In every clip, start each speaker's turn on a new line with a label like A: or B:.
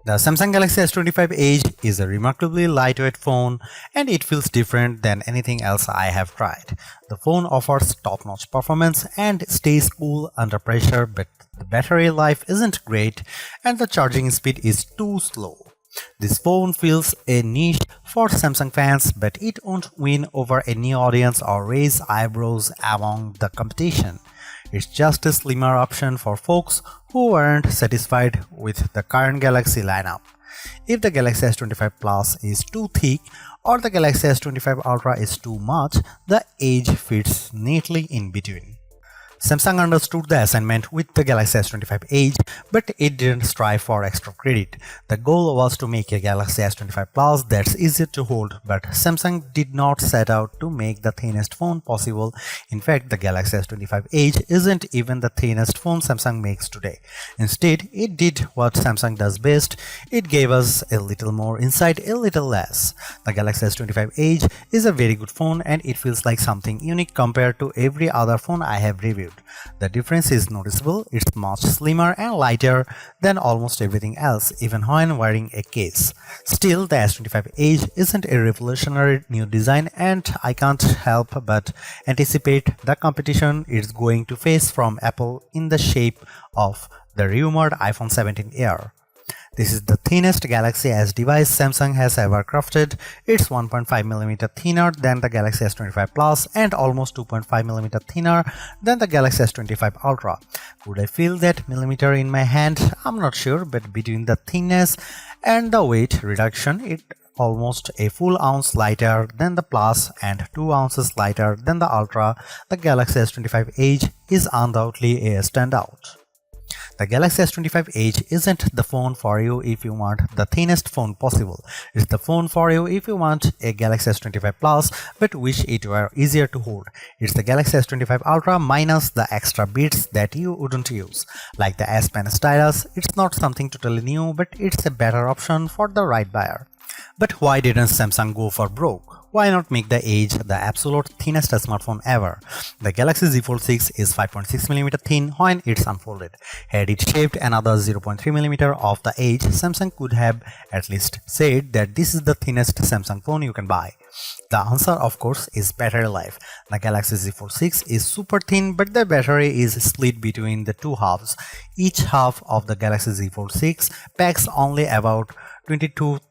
A: The Samsung Galaxy S25 Edge is a remarkably lightweight phone and it feels different than anything else I have tried. The phone offers top-notch performance and stays cool under pressure, but the battery life isn't great and the charging speed is too slow. This phone fills a niche for Samsung fans, but it won't win over a new audience or raise eyebrows among the competition. It's just a slimmer option for folks who aren't satisfied with the current Galaxy lineup. If the Galaxy S25 Plus is too thick or the Galaxy S25 Ultra is too much, the Edge fits neatly in between. Samsung understood the assignment with the Galaxy S25 Edge, but it didn't strive for extra credit. The goal was to make a Galaxy S25 Plus that's easier to hold, but Samsung did not set out to make the thinnest phone possible. In fact, the Galaxy S25 Edge isn't even the thinnest phone Samsung makes today. Instead, it did what Samsung does best. It gave us a little more inside a little less. The Galaxy S25 Edge is a very good phone and it feels like something unique compared to every other phone I have reviewed. The difference is noticeable. It's much slimmer and lighter than almost everything else, even when wearing a case. Still, the S25 Edge isn't a revolutionary new design, and I can't help but anticipate the competition it's going to face from Apple in the shape of the rumored iPhone 17 Air. This is the thinnest Galaxy S device Samsung has ever crafted. It's 1.5mm thinner than the Galaxy S25 Plus and almost 2.5mm thinner than the Galaxy S25 Ultra. Could I feel that millimeter in my hand? I'm not sure, but between the thinness and the weight reduction, it's almost a full ounce lighter than the Plus and 2 ounces lighter than the Ultra. The Galaxy S25 Edge is undoubtedly a standout. The Galaxy S25 Edge isn't the phone for you if you want the thinnest phone possible. It's the phone for you if you want a Galaxy S25 Plus but wish it were easier to hold. It's the Galaxy S25 Ultra minus the extra bits that you wouldn't use. Like the S Pen stylus, it's not something totally new, but it's a better option for the right buyer. But why didn't Samsung go for broke? Why not make the Edge the absolute thinnest smartphone ever? The Galaxy Z Fold 6 is 5.6mm thin when it's unfolded. Had it shaved another 0.3mm off the Edge, Samsung could have at least said that this is the thinnest Samsung phone you can buy. The answer, of course, is battery life. The Galaxy Z Fold 6 is super thin, but the battery is split between the two halves. Each half of the Galaxy Z Fold 6 packs only about 2200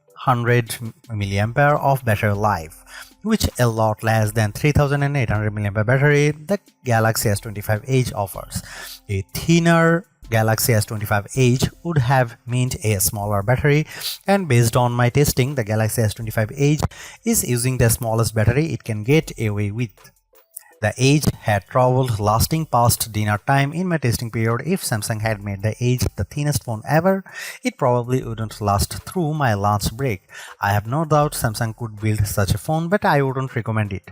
A: mAh of battery life, which a lot less than 3800 mAh battery the Galaxy S25 Edge offers. A thinner Galaxy S25 Edge would have meant a smaller battery, and based on my testing, the Galaxy S25 Edge is using the smallest battery it can get away with. The Edge had trouble lasting past dinner time in my testing period. If Samsung had made the Edge the thinnest phone ever, it probably wouldn't last through my lunch break. I have no doubt Samsung could build such a phone, but I wouldn't recommend it.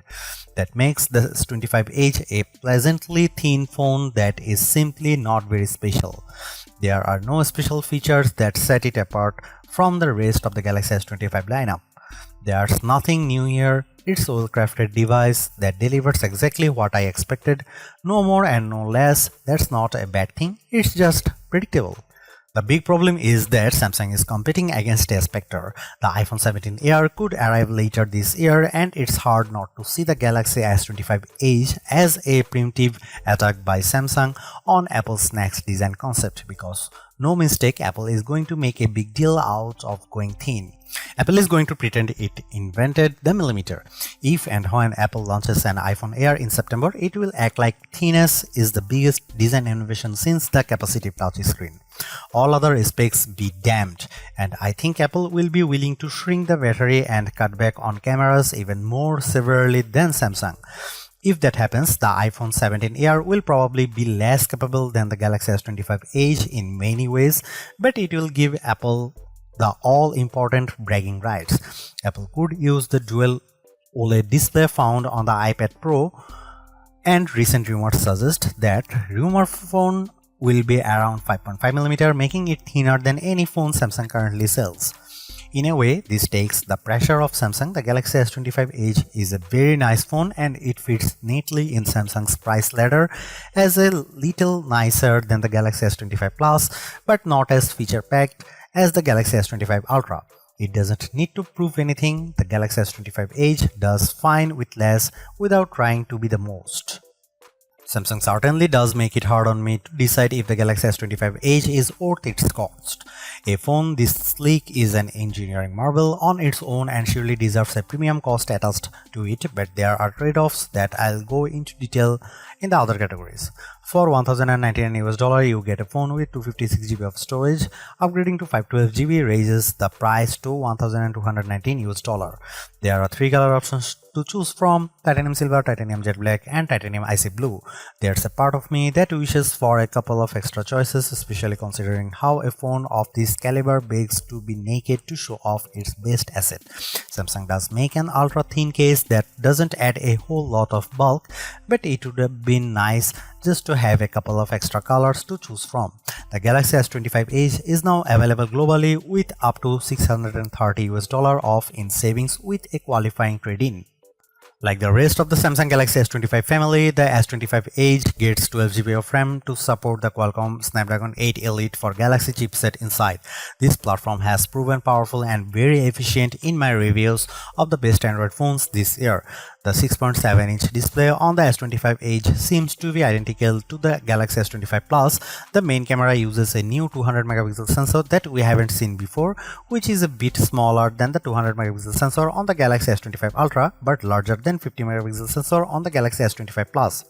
A: That makes the S25 Edge a pleasantly thin phone that is simply not very special. There are no special features that set it apart from the rest of the Galaxy S25 lineup. There's nothing new here. It's a well-crafted device that delivers exactly what I expected, no more and no less. That's not a bad thing, it's just predictable. The big problem is that Samsung is competing against a specter. The iPhone 17 Air could arrive later this year, and it's hard not to see the Galaxy S25 Edge as a preemptive attack by Samsung on Apple's next design concept, because no mistake, Apple is going to make a big deal out of going thin. Apple is going to pretend it invented the millimeter. If and when Apple launches an iPhone Air in September, it will act like thinness is the biggest design innovation since the capacitive touchscreen. All other specs be damned, and I think Apple will be willing to shrink the battery and cut back on cameras even more severely than Samsung. If that happens, the iPhone 17 Air will probably be less capable than the Galaxy S25 Edge in many ways, but it will give Apple the all-important bragging rights. Apple could use the dual OLED display found on the iPad Pro, and recent rumors suggest that rumored phone will be around 5.5mm, making it thinner than any phone Samsung currently sells. In a way, this takes the pressure off Samsung. The Galaxy S25 Edge is a very nice phone and it fits neatly in Samsung's price ladder as a little nicer than the Galaxy S25 Plus, but not as feature-packed as the Galaxy S25 Ultra. It doesn't need to prove anything. The Galaxy S25 Edge does fine with less without trying to be the most. Samsung certainly does make it hard on me to decide if the Galaxy S25 Edge is worth its cost. A phone this sleek is an engineering marvel on its own and surely deserves a premium cost attached to it, but there are trade-offs that I'll go into detail in the other categories. For $1,099 you get a phone with 256GB of storage. Upgrading to 512GB raises the price to $1,219. There are 3 color options to choose from: titanium silver, titanium jet black, and titanium icy blue. There's a part of me that wishes for a couple of extra choices, especially considering how a phone of this caliber begs to be naked to show off its best asset. Samsung does make an ultra thin case that doesn't add a whole lot of bulk, but it would have been nice just to have a couple of extra colors to choose from. The Galaxy S25 Edge is now available globally with up to $630 off in savings with a qualifying trade-in. Like the rest of the Samsung Galaxy S25 family, the S25 Edge gets 12GB of RAM to support the Qualcomm Snapdragon 8 Elite for Galaxy chipset inside. This platform has proven powerful and very efficient in my reviews of the best Android phones this year. The 6.7-inch display on the S25 Edge seems to be identical to the Galaxy S25 Plus. The main camera uses a new 200MP sensor that we haven't seen before, which is a bit smaller than the 200MP sensor on the Galaxy S25 Ultra, but larger than 50MP sensor on the Galaxy S25 Plus.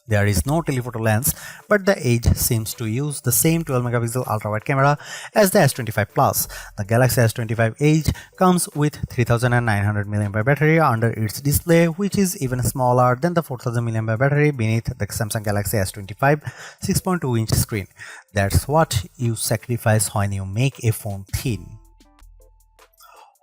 A: There is no telephoto lens, but the Edge seems to use the same 12MP ultra-wide camera as the S25 Plus. The Galaxy S25 Edge comes with 3900mAh battery under its display, which is even smaller than the 4000mAh battery beneath the Samsung Galaxy S25 6.2-inch screen. That's what you sacrifice when you make a phone thin.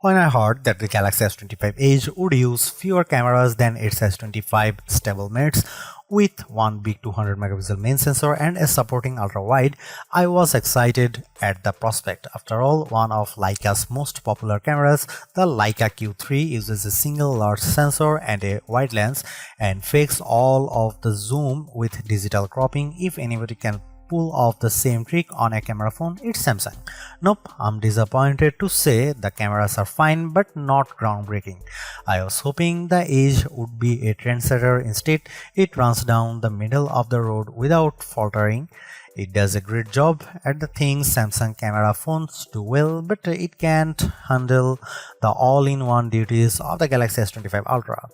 A: When I heard that the Galaxy S25 Edge would use fewer cameras than its S25 stablemates with one big 200MP main sensor and a supporting ultra-wide, I was excited at the prospect. After all, one of Leica's most popular cameras, the Leica Q3, uses a single large sensor and a wide lens and fakes all of the zoom with digital cropping. If anybody can pull off the same trick on a camera phone, it's Samsung. Nope, I'm disappointed to say the cameras are fine but not groundbreaking. I was hoping the Edge would be a trendsetter. Instead, it runs down the middle of the road without faltering. It does a great job at the things Samsung camera phones do well, but it can't handle the all-in-one duties of the Galaxy S25 Ultra.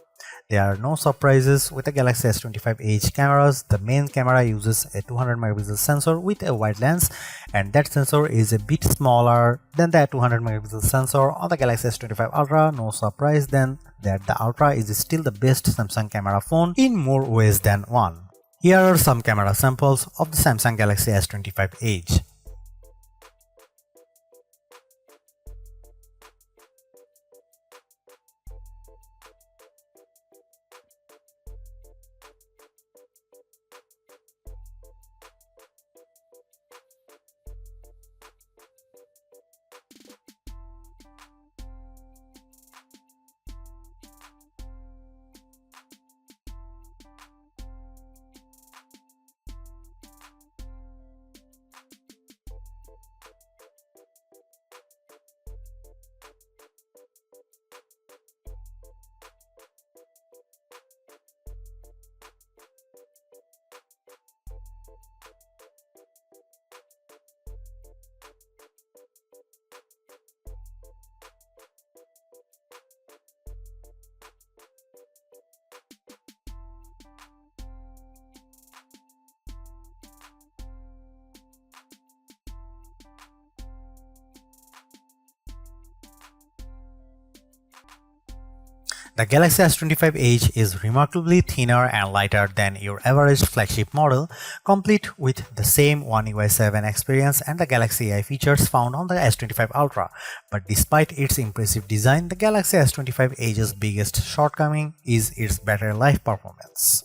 A: There are no surprises with the Galaxy S25 Edge cameras. The main camera uses a 200MP sensor with a wide lens, and that sensor is a bit smaller than the 200MP sensor on the Galaxy S25 Ultra. No surprise then that the Ultra is still the best Samsung camera phone in more ways than one. Here are some camera samples of the Samsung Galaxy S25 Edge. The Galaxy S25 Edge is remarkably thinner and lighter than your average flagship model, complete with the same One UI 7 experience and the Galaxy AI features found on the S25 Ultra. But despite its impressive design, the Galaxy S25 Edge's biggest shortcoming is its battery life performance.